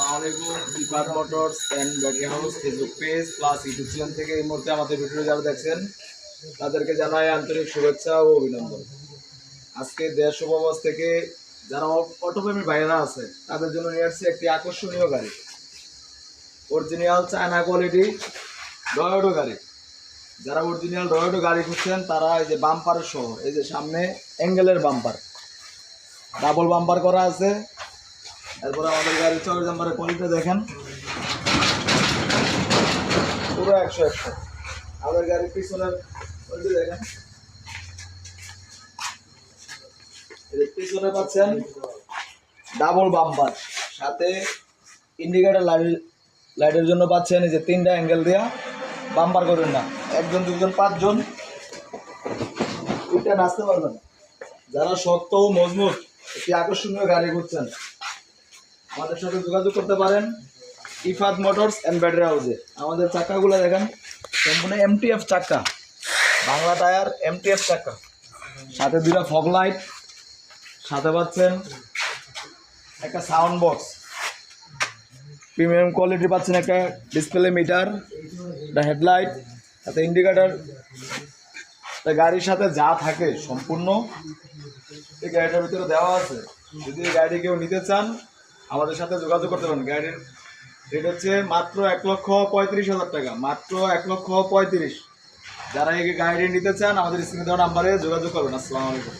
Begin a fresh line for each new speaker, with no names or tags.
আসসালামু আলাইকুম। Ifad motors and battery house Facebook page plus YouTube channel থেকে এই মুহূর্তে আমাদের ভিডিও যারা দেখছেন তাদেরকে জানাই আন্তরিক শুভেচ্ছা ও অভিনন্দন। আজকে দেশ উপবাস থেকে যারা অটোপ্রেমী ভাইয়েরা আছে তাদের জন্য নিয়ে আসছে একটি আকর্ষণীয় গাড়ি, অরিজিনাল চায়না কোয়ালিটি রয়্যাডো গাড়ি। যারা অরিজিনাল রয়্যাডো গাড়ি খুঁজছেন তারা এই যে বাম্পারের সহ, এই যে সামনে অ্যাঙ্গেলের বাম্পার, ডাবল বাম্পার করা আছে। তারপরে আমাদের গাড়ির চয়েস নাম্বারের কোয়ালিটি দেখেন, পুরো 100 আমাদের গাড়ির পিছনের কোয়ালিটি দেখেন, পিছনে পাচ্ছেন ডাবল বাম্পার, সাথে ইন্ডিকেটর লাইটের জন্য পাচ্ছেন এই যে 3টা অ্যাঙ্গেল দেওয়া বাম্পার করবেন না, 1 জন 2 জন 5 জন উঠে নাচতে পারবেন। যারা শক্ত ও মজবুত একটি আকর্ষণীয় গাড়ি খুঁজছেন আমাদের সাথে যোগাযোগ করতে পারেন ইফাদ মোটরস অ্যান্ড ব্যাটারি হাউসে। আমাদের চাকাগুলো দেখেন সম্পূর্ণ এমটিএফ চাকা, বাংলা টায়ার এমটিএফ চাকা, সাথে 2টা ফগ লাইট, সাথে পাচ্ছেন একটা সাউন্ড বক্স, প্রিমিয়াম কোয়ালিটি পাচ্ছেন একটা ডিসপ্লে মিটার, একটা হেডলাইট, সাথে ইন্ডিকেটার। গাড়ির সাথে যা থাকে সম্পূর্ণ এই গাড়িটার ভিতরে দেওয়া আছে। যদি এই গাড়ি কেউ নিতে চান আমাদের সাথে যোগাযোগ করতে পারেন। গাড়ির রেট হচ্ছে মাত্র 1,35,000 টাকা, মাত্র 1,35,000। যারা এই গাড়ি নিতে চান আমাদের স্ক্রিনে দেওয়া নাম্বারে যোগাযোগ করবেন। আসসালামু আলাইকুম।